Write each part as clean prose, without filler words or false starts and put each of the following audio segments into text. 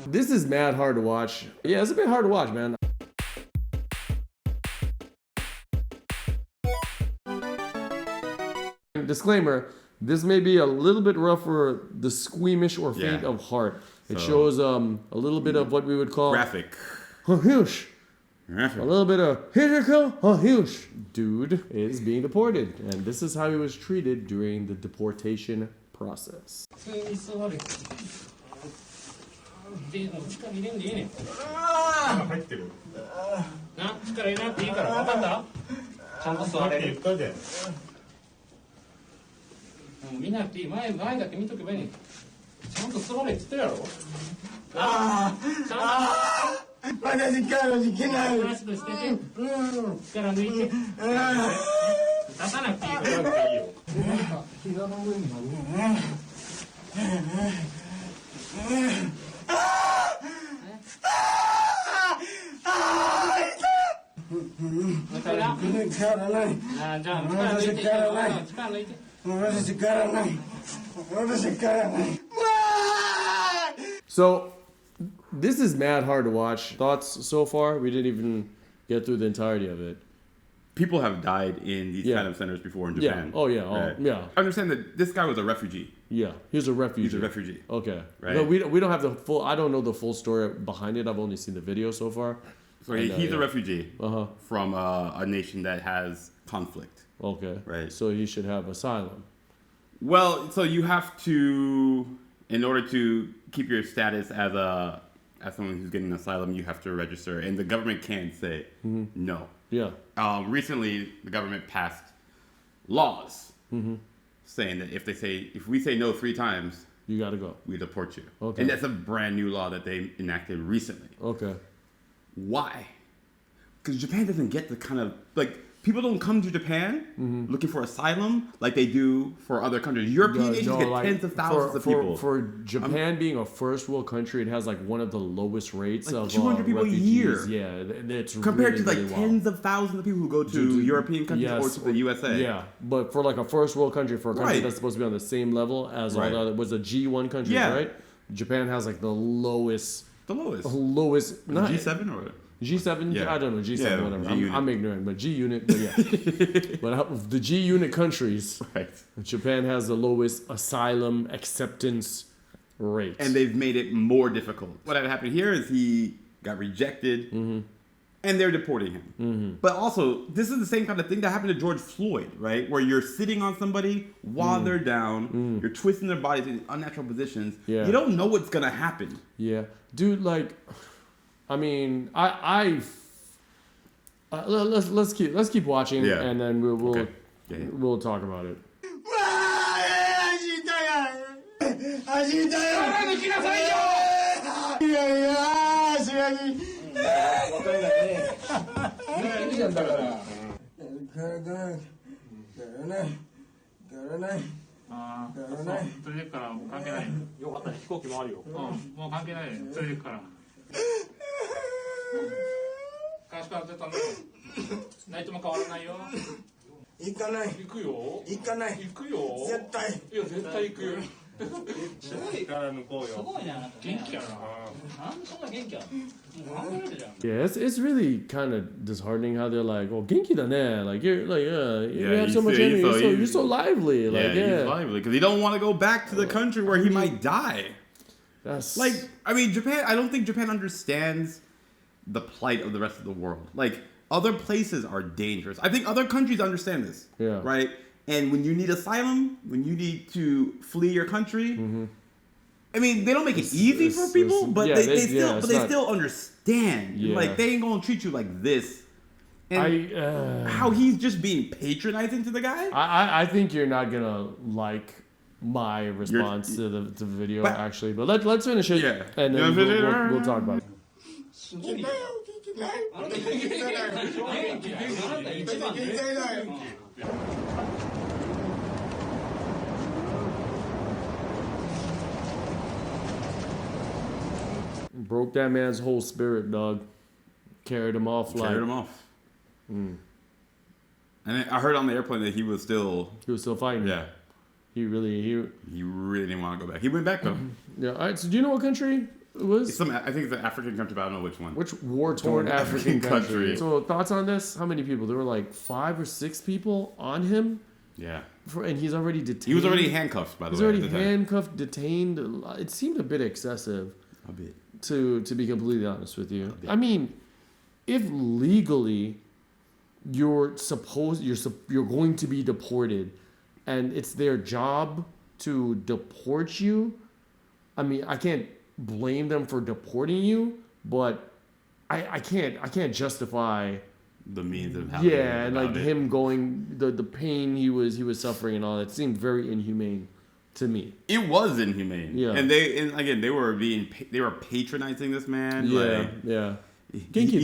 This is mad hard to watch. Yeah, it's a bit hard to watch, man. Disclaimer, this may be a little bit rough for the squeamish or faint of heart. It shows a little bit of what we would call... Graphic. Huge. A little bit of huge. Dude is being deported. And this is how he was treated during the deportation process. So, this is mad hard to watch. Thoughts so far? We didn't even get through the entirety of it. People have died in these kind of centers before in Japan. Yeah. Oh, yeah. Right? Yeah. I understand that this guy was a refugee. Yeah. He's a refugee. He's a refugee. Okay. Right. No, we don't have the full... I don't know the full story behind it. I've only seen the video so far. So he's a refugee from a nation that has conflict. Okay. Right. So he should have asylum. Well, so you have to, in order to keep your status as someone who's getting asylum, you have to register, and the government can't say no. Yeah. Recently, the government passed laws saying that if we say no 3 times, you gotta go. We deport you. Okay. And that's a brand new law that they enacted recently. Okay. Why? Because Japan doesn't get the kind of people don't come to Japan looking for asylum like they do for other countries. European nations get tens of thousands of people. For Japan being a first world country, it has one of the lowest rates of 200 people refugees. a year. Yeah, it's compared really, to tens of thousands of people who go to European countries or to the USA. Yeah, but for a first world country, for a country that's supposed to be on the same level as all the other, was a G1 country, right? Japan has the lowest. The lowest. Not G7 or. G7, I don't know, G7, whatever. I'm ignorant, but G unit, but yeah. But out of the G unit countries, Japan has the lowest asylum acceptance rate. And they've made it more difficult. What had happened here is he got rejected, and they're deporting him. But also, this is the same kind of thing that happened to George Floyd, right? Where you're sitting on somebody while they're down, you're twisting their bodies in unnatural positions. You don't know what's going to happen. Yeah. Dude, I mean, let's keep watching, and then we'll talk about it. Yeah, it's really kind of disheartening how they're oh, genki da ne, you have so much energy, you're so lively, he's lively because he don't want to go back to the country where he might die. That's Japan. I don't think Japan understands the plight of the rest of the world. Other places are dangerous. I think other countries understand this. Yeah. Right? And when you need asylum, when you need to flee your country, I mean, they don't make it easy for people, but they still understand. Yeah. They ain't gonna treat you like this. And how he's just being patronizing to the guy. I think you're not gonna like my response to the video, actually. But let's finish it, and then we'll talk about it. Broke that man's whole spirit, dog. Carried him off. And I heard on the airplane that he was still fighting. Yeah. He really didn't want to go back. He went back though. Yeah. All right. So do you know what country I think it's an African country, but I don't know which one. Which war-torn African country? So thoughts on this? How many people? There were like 5 or 6 people on him. Yeah. And he's already detained. He was already handcuffed, by the way. He's already handcuffed, detained. It seemed a bit excessive. A bit. To be completely honest with you. I mean, if legally you're going to be deported and it's their job to deport you, I mean, I can't blame them for deporting you, but I can't justify the means of happening. Yeah, and like him going the pain he was suffering and all that seemed very inhumane to me. It was inhumane. Yeah. And they were patronizing this man. Yeah. Genki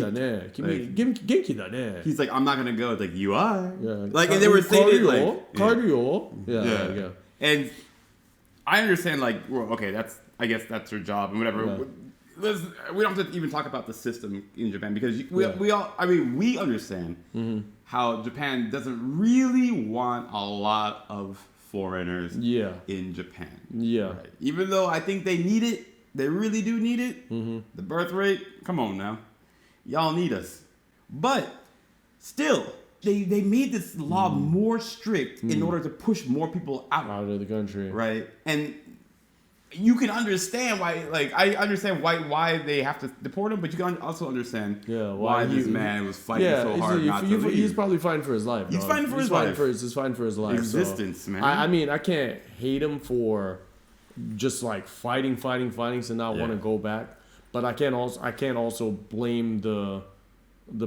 da ne. He's like, I'm not gonna go. It's like, you are. Yeah. Like, and they were saying it like cardio. Yeah. And I understand, like, well, okay, I guess that's your job and whatever. Yeah. We don't have to even talk about the system in Japan because we understand how Japan doesn't really want a lot of foreigners in Japan. Yeah. Right? Even though I think they need it, they really do need it. The birth rate, come on now. Y'all need us. But still, they made this law more strict in order to push more people out of the country. Right? And you can understand why, like, I understand why they have to deport him, but you can also understand why this man was fighting so hard not to leave. He's probably fighting for his life. He's fighting for his life. He's fighting for his life. Existence, man. I mean, I can't hate him for just like fighting to not want to go back, but I can't also blame the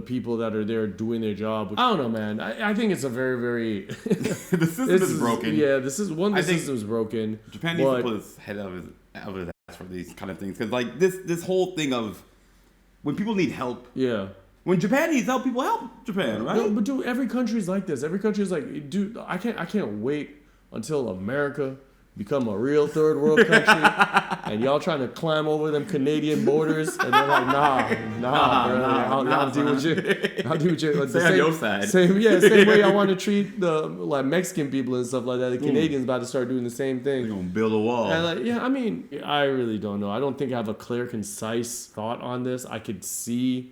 people that are there doing their job. I don't know, man. I think it's a very, very... the system is broken. Yeah, the system is broken. Japan needs to put his head out of his ass for these kind of things. Because, like, this whole thing of when people need help... Yeah. When Japan needs help, people help Japan, right? No, but dude, every country's like this. Every country's like, dude, I can't wait until America become a real third world country and y'all trying to climb over them Canadian borders and they're like, nah, bro. I'll deal with you. I'll deal with you. Stay on your side. Same way I want to treat the like Mexican people and stuff like that. The Canadians about to start doing the same thing. They're gonna build a wall. And I mean, I really don't know. I don't think I have a clear, concise thought on this. I could see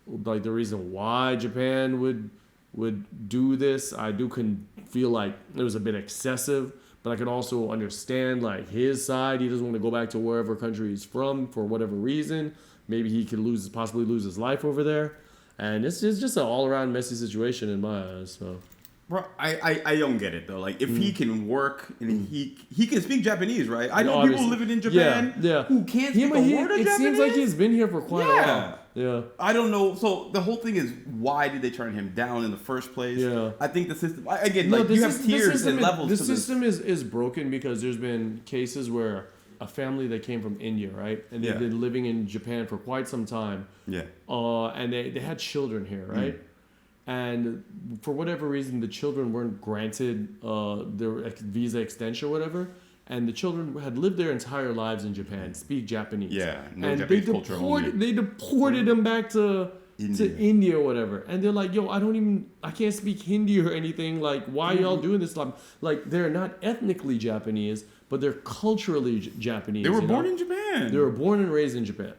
like the reason why Japan would do this. I feel like it was a bit excessive. But I can also understand like his side. He doesn't want to go back to wherever country he's from for whatever reason. Maybe he could possibly lose his life over there. And it's just an all around messy situation in my eyes. So, bro, I don't get it though. Like if he can work and he can speak Japanese, right? I know people living in Japan who can't speak a word of Japanese. It seems like he's been here for quite a while. Yeah. I don't know. So the whole thing is, why did they turn him down in the first place? Yeah. I think the system, again, like you have tiers and levels to this. The system is broken because there's been cases where a family that came from India, right? And they've been living in Japan for quite some time. Yeah. And they had children here, right? And for whatever reason, the children weren't granted their visa extension or whatever. And the children had lived their entire lives in Japan, speak Japanese. Yeah, and Japanese they deported them back to India or whatever. And they're like, yo, I can't speak Hindi or anything. Like, why are y'all doing this? Like, they're not ethnically Japanese, but they're culturally Japanese. They were born in Japan. They were born and raised in Japan.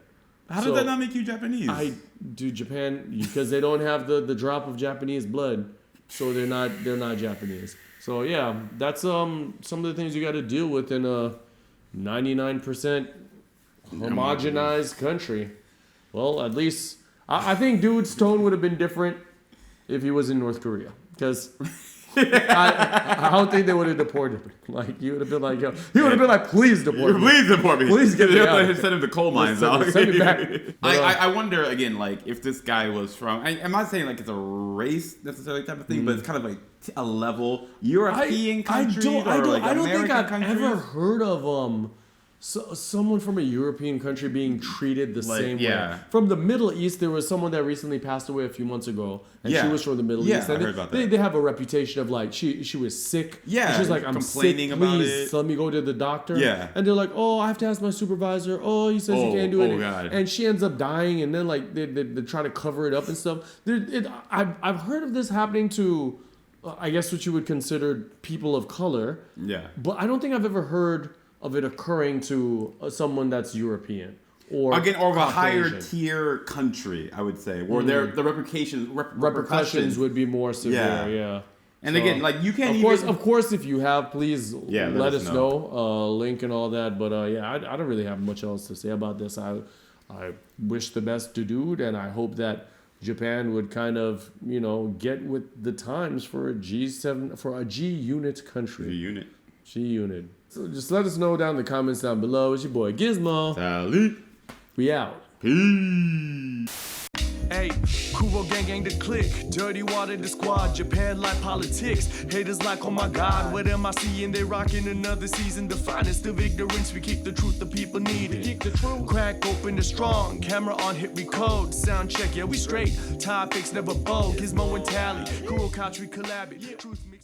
How does that not make you Japanese? I do Japan because they don't have the drop of Japanese blood, so they're not Japanese. So yeah, that's some of the things you got to deal with in a 99% homogenized country. Well, at least I think dude's tone would have been different if he was in North Korea, because I don't think they would have deported him. Like, he would have been like, yo, he would have been like, please deport me. Please deport me. Please get me out. Send him to coal mines. Send me back. I wonder, again, like, if this guy was from, I'm not saying like it's a race necessarily type of thing, but it's kind of like a level European country or like I don't American think I've countries. ever heard of someone from a European country being treated the same way. From the Middle East, there was someone that recently passed away a few months ago, and she was from the Middle East. And I heard about that. They have a reputation of like she was sick. Yeah, and she's like, I'm complaining sick. About please let me go to the doctor. Yeah, and they're like, oh, I have to ask my supervisor. Oh, he says he can't do it. Oh God. And she ends up dying, and then like they try to cover it up and stuff. I've heard of this happening to, I guess what you would consider people of color. Yeah, but I don't think I've ever heard of it occurring to someone that's European or again, or of a higher Caucasian. tier country, I would say, where the repercussions would be more severe. Yeah. And So, again, like you can't. Of course, if you have, please let us know. Link and all that. But I don't really have much else to say about this. I wish the best to dude, and I hope that Japan would kind of get with the times for a G7 for a G unit country. G unit. So just let us know down in the comments down below. It's your boy Gizmo. Salute. We out. Peace. Hey, Kuro gang the click, dirty water the squad, Japan like politics, haters like oh my god, what am I seeing, they rocking another season, the finest of ignorance, we kick the truth the people need it, crack open the strong, camera on hit recode, sound check, yeah we straight, topics never bold, Gizmo and Tally, Kuro Kouch we collab it, truth me.